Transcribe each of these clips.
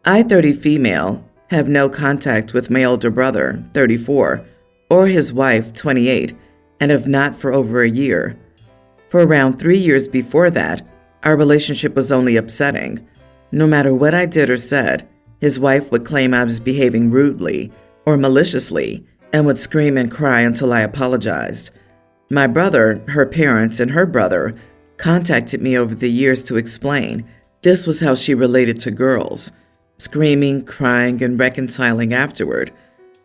I, 30 female, have no contact with my older brother, 34, or his wife, 28, and have not for over a year. For around 3 years before that, our relationship was only upsetting. No matter what I did or said, his wife would claim I was behaving rudely or maliciously and would scream and cry until I apologized. My brother, her parents, and her brother contacted me over the years to explain this was how she related to girls. Screaming, crying, and reconciling afterward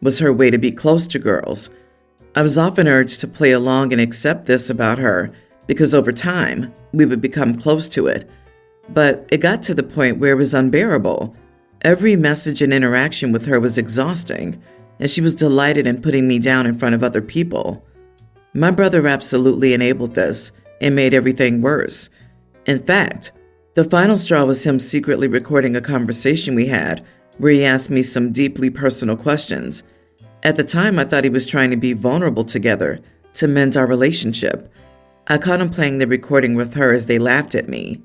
was her way to be close to girls. I was often urged to play along and accept this about her because over time we would become close to it. But it got to the point where it was unbearable. Every message and interaction with her was exhausting, and she was delighted in putting me down in front of other people. My brother absolutely enabled this and made everything worse. In fact, the final straw was him secretly recording a conversation we had where he asked me some deeply personal questions. At the time, I thought he was trying to be vulnerable together to mend our relationship. I caught him playing the recording with her as they laughed at me.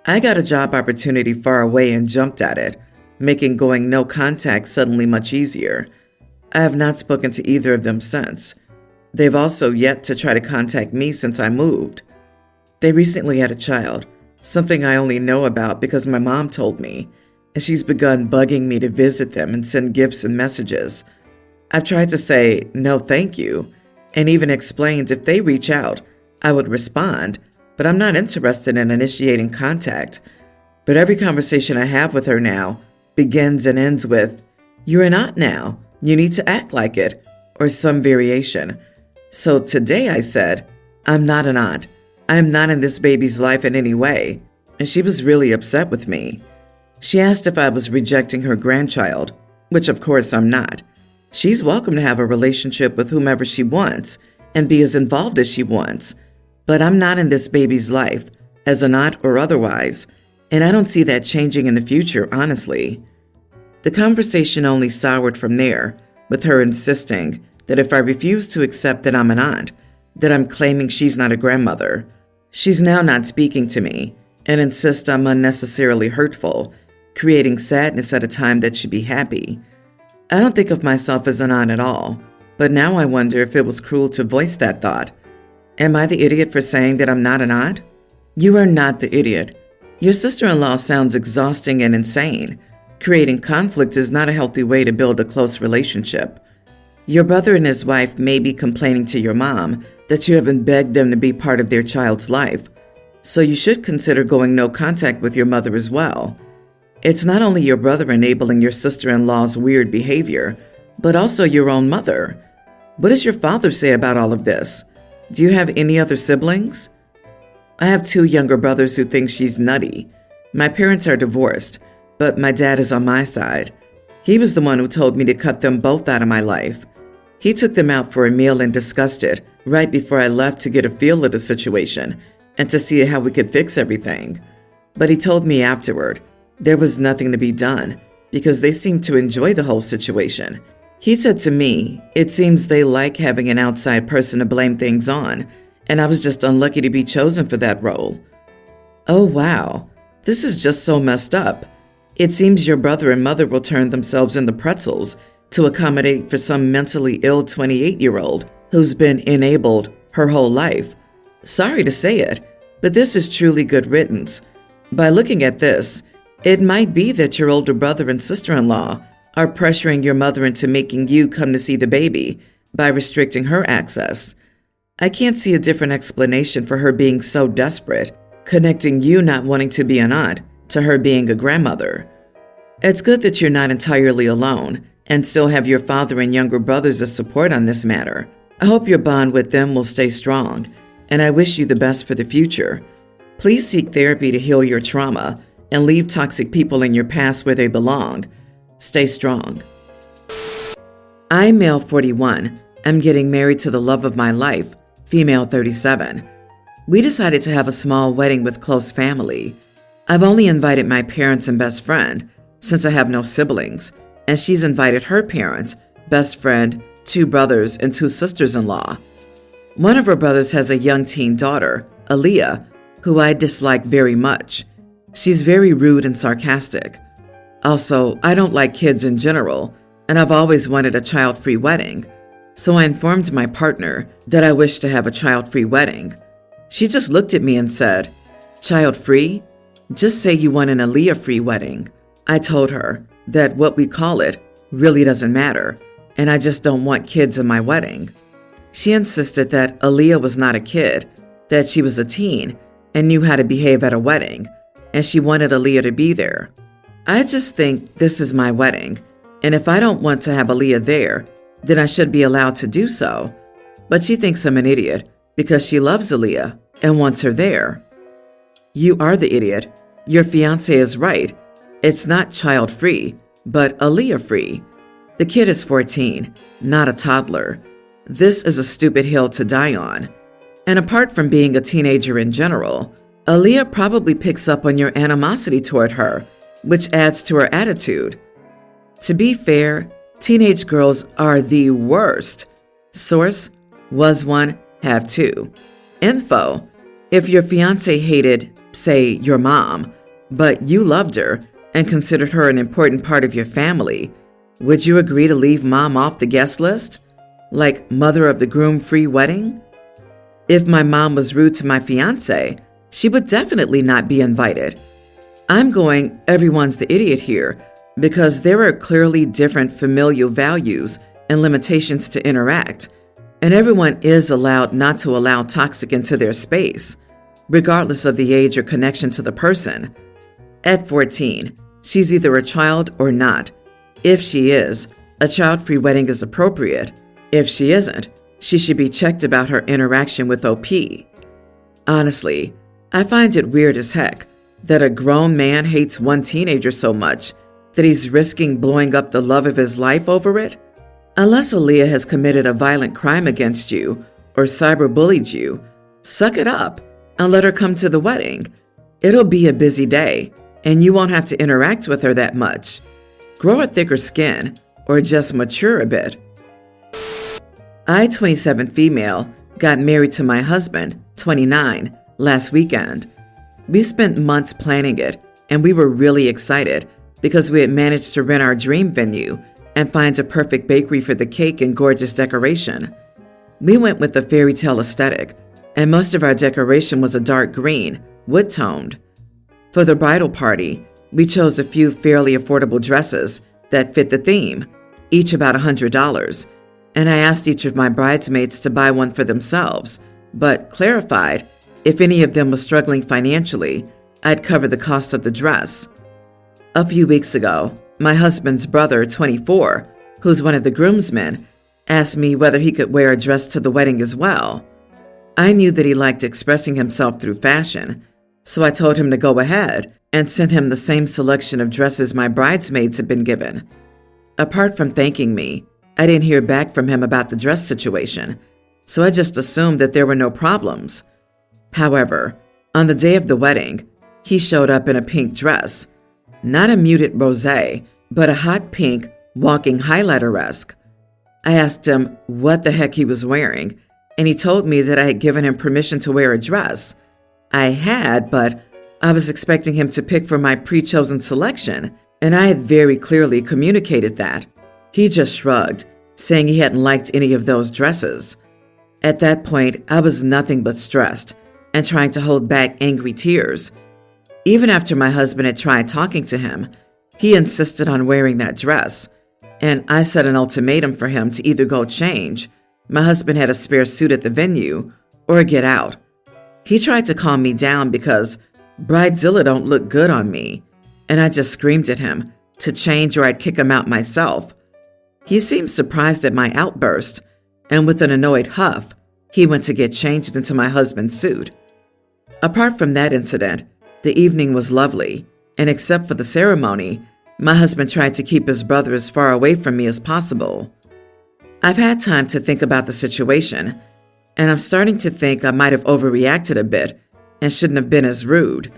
I got a job opportunity far away and jumped at it, making going no contact suddenly much easier. I have not spoken to either of them since. They've also yet to try to contact me since I moved. They recently had a child, something I only know about because my mom told me, and she's begun bugging me to visit them and send gifts and messages. I've tried to say no thank you, and even explained if they reach out, I would respond, but I'm not interested in initiating contact. But every conversation I have with her now begins and ends with, "You're an aunt now. You need to act like it," or some variation. So today I said, "I'm not an aunt. I am not in this baby's life in any way," and she was really upset with me. She asked if I was rejecting her grandchild, which of course I'm not. She's welcome to have a relationship with whomever she wants and be as involved as she wants, but I'm not in this baby's life, as an aunt or otherwise, and I don't see that changing in the future, honestly. The conversation only soured from there, with her insisting that if I refuse to accept that I'm an aunt, that I'm claiming she's not a grandmother. She's now not speaking to me and insists I'm unnecessarily hurtful, creating sadness at a time that should be happy. I don't think of myself as an aunt at all, but now I wonder if it was cruel to voice that thought. Am I the idiot for saying that I'm not an aunt? You are not the idiot. Your sister-in-law sounds exhausting and insane. Creating conflict is not a healthy way to build a close relationship. Your brother and his wife may be complaining to your mom that you haven't begged them to be part of their child's life, so you should consider going no contact with your mother as well. It's not only your brother enabling your sister-in-law's weird behavior, but also your own mother. What does your father say about all of this? Do you have any other siblings? I have 2 younger brothers who think she's nutty. My parents are divorced, but my dad is on my side. He was the one who told me to cut them both out of my life. He took them out for a meal and discussed it right before I left to get a feel of the situation and to see how we could fix everything. But he told me afterward there was nothing to be done because they seemed to enjoy the whole situation. He said to me, it seems they like having an outside person to blame things on, and I was just unlucky to be chosen for that role. Oh wow, this is just so messed up. It seems your brother and mother will turn themselves into pretzels to accommodate for some mentally ill 28-year-old who's been enabled her whole life. Sorry to say it, but this is truly good riddance. By looking at this, it might be that your older brother and sister-in-law are pressuring your mother into making you come to see the baby by restricting her access. I can't see a different explanation for her being so desperate, connecting you not wanting to be an aunt to her being a grandmother. It's good that you're not entirely alone and still have your father and younger brothers as support on this matter. I hope your bond with them will stay strong, and I wish you the best for the future. Please seek therapy to heal your trauma and leave toxic people in your past where they belong. Stay strong. I, male 41, am getting married to the love of my life, female 37. We decided to have a small wedding with close family. I've only invited my parents and best friend, since I have no siblings, and she's invited her parents, best friend, 2 brothers, and 2 sisters-in-law. One of her brothers has a young teen daughter, Aaliyah, who I dislike very much. She's very rude and sarcastic. Also, I don't like kids in general, and I've always wanted a child-free wedding. So I informed my partner that I wished to have a child-free wedding. She just looked at me and said, "Child-free? Just say you want an Aaliyah-free wedding." I told her that what we call it really doesn't matter, and I just don't want kids in my wedding. She insisted that Aaliyah was not a kid, that she was a teen and knew how to behave at a wedding, and she wanted Aaliyah to be there. I just think this is my wedding, and if I don't want to have Aaliyah there, then I should be allowed to do so. But she thinks I'm an idiot because she loves Aaliyah and wants her there. You are the idiot. Your fiancé is right. It's not child-free, but Aaliyah-free. The kid is 14, not a toddler. This is a stupid hill to die on. And apart from being a teenager in general, Aaliyah probably picks up on your animosity toward her, which adds to her attitude. To be fair, teenage girls are the worst. Source: was one, have two. Info: if your fiancé hated, say, your mom, but you loved her and considered her an important part of your family, would you agree to leave mom off the guest list? Like mother of the groom-free wedding? If my mom was rude to my fiancé, she would definitely not be invited. I'm going everyone's the idiot here because there are clearly different familial values and limitations to interact, and everyone is allowed not to allow toxic into their space, regardless of the age or connection to the person. At 14, she's either a child or not. If she is, a child-free wedding is appropriate. If she isn't, she should be checked about her interaction with OP. Honestly, I find it weird as heck that a grown man hates one teenager so much that he's risking blowing up the love of his life over it. Unless Aaliyah has committed a violent crime against you or cyberbullied you, suck it up and let her come to the wedding. It'll be a busy day, and you won't have to interact with her that much. Grow a thicker skin or just mature a bit. I, 27 female, got married to my husband, 29, last weekend. We spent months planning it, and we were really excited because we had managed to rent our dream venue and find a perfect bakery for the cake and gorgeous decoration. We went with the fairy tale aesthetic, and most of our decoration was a dark green, wood-toned. For the bridal party, we chose a few fairly affordable dresses that fit the theme, each about $100, and I asked each of my bridesmaids to buy one for themselves, but clarified if any of them was struggling financially, I'd cover the cost of the dress. A few weeks ago, my husband's brother, 24, who's one of the groomsmen, asked me whether he could wear a dress to the wedding as well. I knew that he liked expressing himself through fashion, so I told him to go ahead and sent him the same selection of dresses my bridesmaids had been given. Apart from thanking me, I didn't hear back from him about the dress situation, so I just assumed that there were no problems. However, on the day of the wedding, he showed up in a pink dress, not a muted rosé, but a hot pink, walking highlighter-esque. I asked him what the heck he was wearing, and he told me that I had given him permission to wear a dress. I had, but I was expecting him to pick from my pre-chosen selection, and I had very clearly communicated that. He just shrugged, saying he hadn't liked any of those dresses. At that point, I was nothing but stressed and trying to hold back angry tears. Even after my husband had tried talking to him, he insisted on wearing that dress, and I set an ultimatum for him to either go change, my husband had a spare suit at the venue, or get out. He tried to calm me down because Bridezilla don't look good on me, and I just screamed at him to change or I'd kick him out myself. He seemed surprised at my outburst, and with an annoyed huff, he went to get changed into my husband's suit. Apart from that incident, the evening was lovely, and except for the ceremony, my husband tried to keep his brother as far away from me as possible. I've had time to think about the situation, and I'm starting to think I might have overreacted a bit and shouldn't have been as rude.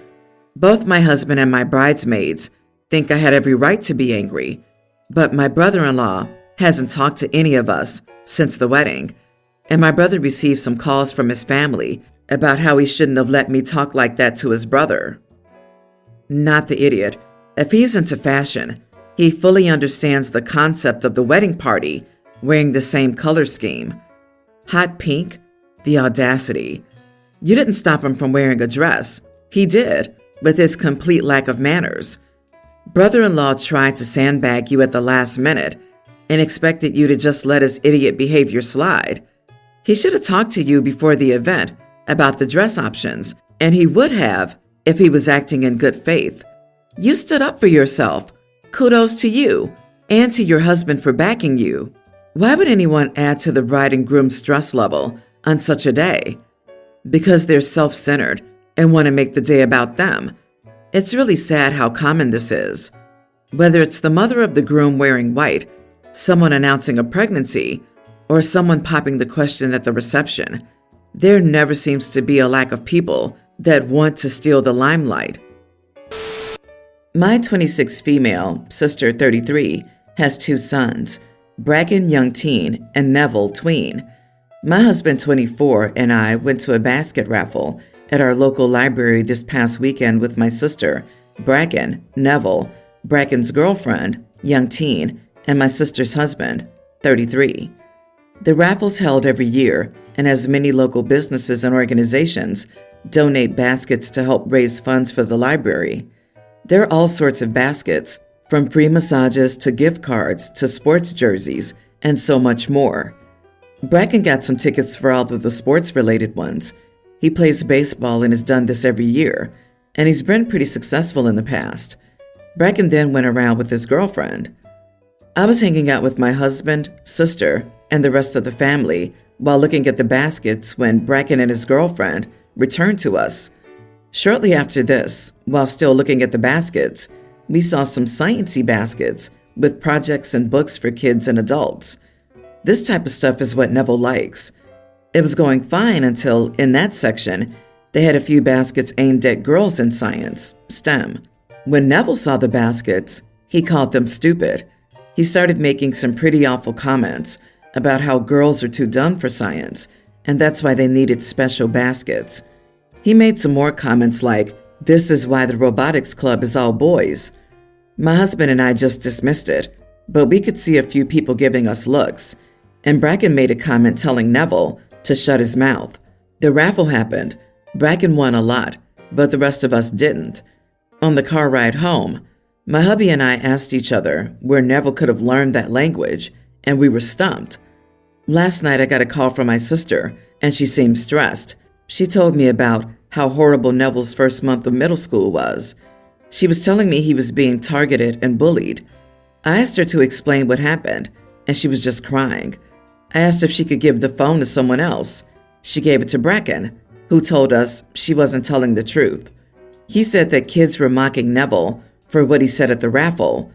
Both my husband and my bridesmaids think I had every right to be angry, but my brother-in-law hasn't talked to any of us since the wedding, and my brother received some calls from his family about how he shouldn't have let me talk like that to his brother. Not the idiot. If he's into fashion, he fully understands the concept of the wedding party wearing the same color scheme. Hot pink? The audacity. You didn't stop him from wearing a dress. He did, with his complete lack of manners. Brother-in-law tried to sandbag you at the last minute and expected you to just let his idiot behavior slide. He should have talked to you before the event about the dress options, and he would have if he was acting in good faith. You stood up for yourself. Kudos to you and to your husband for backing you. Why would anyone add to the bride and groom's stress level on such a day? Because they're self-centered and want to make the day about them. It's really sad how common this is. Whether it's the mother of the groom wearing white, someone announcing a pregnancy, or someone popping the question at the reception, there never seems to be a lack of people that want to steal the limelight. My 26 female, sister 33, has 2 sons, Bracken young teen and Neville tween. My husband 24 and I went to a basket raffle at our local library this past weekend with my sister, Bracken, Neville, Bracken's girlfriend, young teen, and my sister's husband, 33. The raffle's held every year, and as many local businesses and organizations donate baskets to help raise funds for the library. There are all sorts of baskets, from free massages to gift cards to sports jerseys, and so much more. Bracken got some tickets for all of the sports-related ones. He plays baseball and has done this every year, and he's been pretty successful in the past. Bracken then went around with his girlfriend. I was hanging out with my husband, sister, and the rest of the family while looking at the baskets when Bracken and his girlfriend returned to us. Shortly after this, while still looking at the baskets, we saw some sciencey baskets with projects and books for kids and adults. This type of stuff is what Neville likes. It was going fine until, in that section, they had a few baskets aimed at girls in science, STEM. When Neville saw the baskets, he called them stupid. He started making some pretty awful comments about how girls are too dumb for science, and that's why they needed special baskets. He made some more comments like, "This is why the robotics club is all boys." My husband and I just dismissed it, but we could see a few people giving us looks, and Bracken made a comment telling Neville to shut his mouth. The raffle happened. Bracken won a lot, but the rest of us didn't. On the car ride home, my hubby and I asked each other where Neville could have learned that language, and we were stumped. Last night I got a call from my sister, and she seemed stressed. She told me about how horrible Neville's first month of middle school was. She was telling me he was being targeted and bullied. I asked her to explain what happened, and she was just crying. I asked if she could give the phone to someone else. She gave it to Bracken, who told us she wasn't telling the truth. He said that kids were mocking Neville for what he said at the raffle.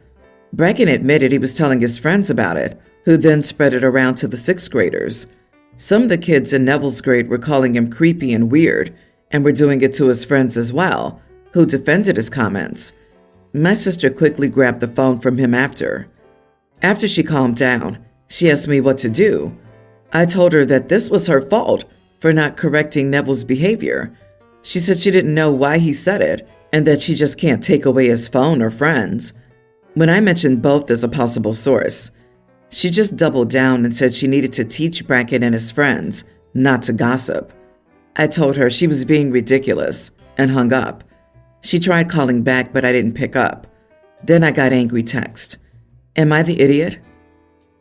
Bracken admitted he was telling his friends about it, who then spread it around to the 6th graders. Some of the kids in Neville's grade were calling him creepy and weird, and were doing it to his friends as well, who defended his comments. My sister quickly grabbed the phone from him after. After she calmed down, she asked me what to do. I told her that this was her fault for not correcting Neville's behavior. She said she didn't know why he said it, and that she just can't take away his phone or friends. When I mentioned both as a possible source, she just doubled down and said she needed to teach Bracken and his friends not to gossip. I told her she was being ridiculous and hung up. She tried calling back, but I didn't pick up. Then I got angry text. Am I the idiot?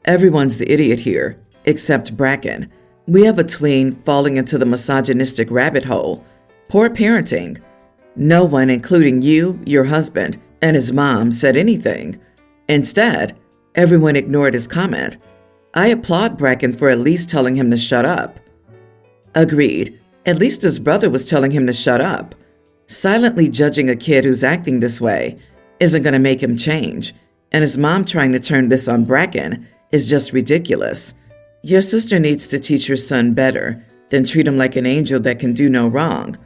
Everyone's the idiot here, except Bracken. We have a tween falling into the misogynistic rabbit hole. Poor parenting. No one, including you, your husband, and his mom, said anything. Instead, everyone ignored his comment. I applaud Bracken for at least telling him to shut up. Agreed. At least his brother was telling him to shut up. Silently judging a kid who's acting this way isn't going to make him change, and his mom trying to turn this on Bracken is just ridiculous. Your sister needs to teach her son better than treat him like an angel that can do no wrong.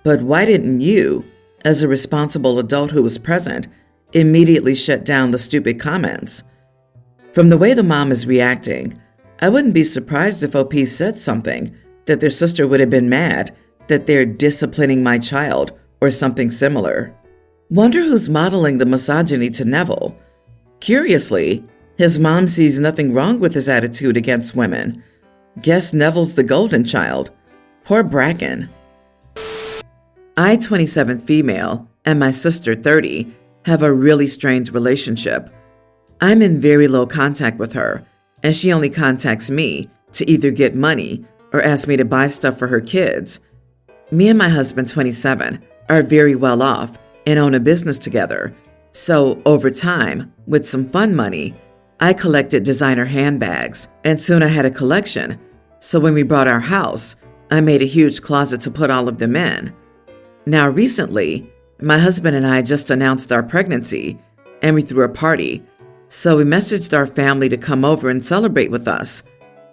But why didn't you, as a responsible adult who was present, immediately shut down the stupid comments? From the way the mom is reacting, I wouldn't be surprised if OP said something that their sister would have been mad that they're disciplining my child or something similar. Wonder who's modeling the misogyny to Neville. Curiously, his mom sees nothing wrong with his attitude against women. Guess Neville's the golden child. Poor Bracken. I, 27 female, and my sister, 30, have a really strange relationship. I'm in very low contact with her, and she only contacts me to either get money or ask me to buy stuff for her kids. Me and my husband, 27, are very well off and own a business together. So over time, with some fun money, I collected designer handbags, and soon I had a collection. So when we bought our house, I made a huge closet to put all of them in. Now recently, my husband and I just announced our pregnancy, and we threw a party. So we messaged our family to come over and celebrate with us.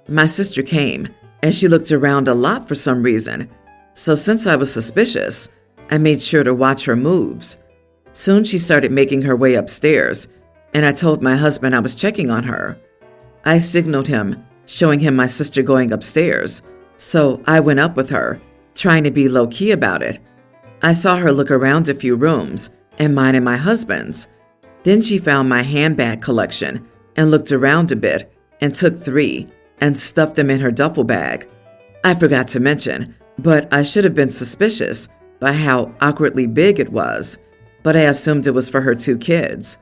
My sister came, and she looked around a lot for some reason. So since I was suspicious, I made sure to watch her moves. Soon she started making her way upstairs, and I told my husband I was checking on her. I signaled him, showing him my sister going upstairs, so I went up with her, trying to be low-key about it. I saw her look around a few rooms, and mine and my husband's. Then she found my handbag collection and looked around a bit and took 3 and stuffed them in her duffel bag. I forgot to mention, but I should have been suspicious by how awkwardly big it was, but I assumed it was for her 2 kids.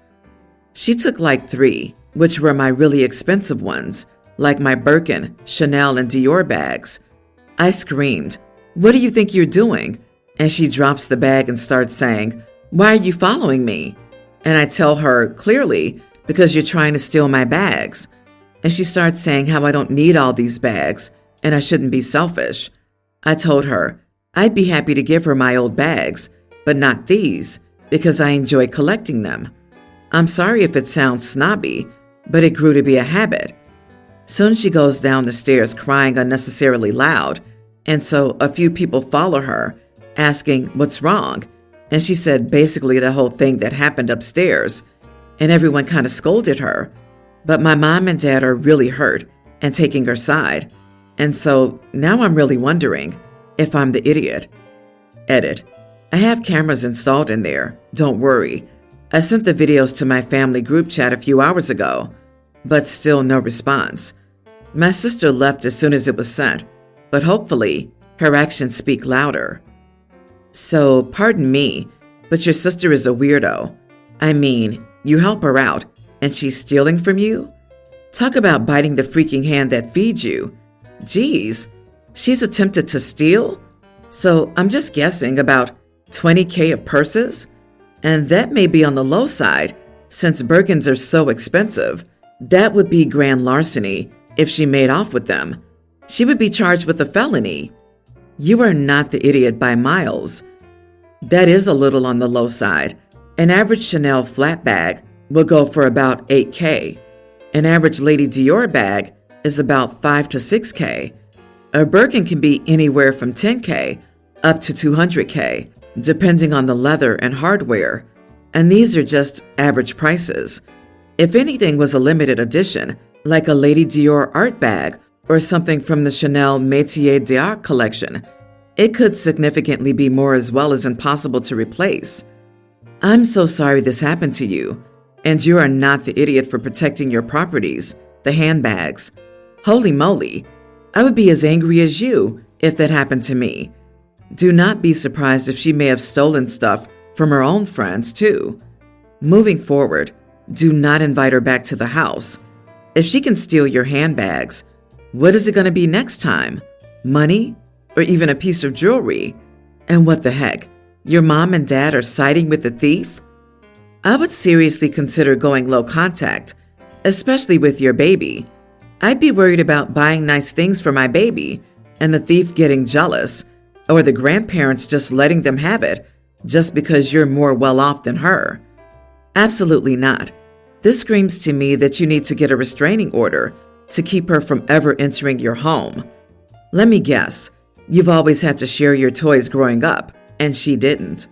She took like 3, which were my really expensive ones, like my Birkin, Chanel, and Dior bags. I screamed, "What do you think you're doing?" And she drops the bag and starts saying, "Why are you following me?" And I tell her, clearly, "Because you're trying to steal my bags." And she starts saying how I don't need all these bags and I shouldn't be selfish. I told her I'd be happy to give her my old bags, but not these, because I enjoy collecting them. I'm sorry if it sounds snobby, but it grew to be a habit. Soon she goes down the stairs crying unnecessarily loud, and so a few people follow her, asking what's wrong. And she said basically the whole thing that happened upstairs, and everyone kind of scolded her. But my mom and dad are really hurt and taking her side. And so now I'm really wondering if I'm the idiot. Edit. I have cameras installed in there. Don't worry. I sent the videos to my family group chat a few hours ago, but still no response. My sister left as soon as it was sent, but hopefully her actions speak louder. So, pardon me, but your sister is a weirdo. I mean, you help her out, and she's stealing from you? Talk about biting the freaking hand that feeds you. Geez, she's attempted to steal? So, I'm just guessing about $20K of purses? And that may be on the low side, since Birkins are so expensive. That would be grand larceny if she made off with them. She would be charged with a felony. You are not the idiot by miles. That is a little on the low side. An average Chanel flat bag will go for about $8K. An average Lady Dior bag is about $5 to $6K. A Birkin can be anywhere from $10K up to $200K, depending on the leather and hardware. And these are just average prices. If anything was a limited edition, like a Lady Dior art bag or something from the Chanel Métier d'Art collection, it could significantly be more as well as impossible to replace. I'm so sorry this happened to you, and you are not the idiot for protecting your properties, the handbags. Holy moly, I would be as angry as you if that happened to me. Do not be surprised if she may have stolen stuff from her own friends too. Moving forward, do not invite her back to the house. If she can steal your handbags, what is it going to be next time? Money? Or even a piece of jewelry? And what the heck? Your mom and dad are siding with the thief? I would seriously consider going low contact, especially with your baby. I'd be worried about buying nice things for my baby and the thief getting jealous, or the grandparents just letting them have it just because you're more well off than her. Absolutely not. This screams to me that you need to get a restraining order to keep her from ever entering your home. Let me guess, you've always had to share your toys growing up, and she didn't.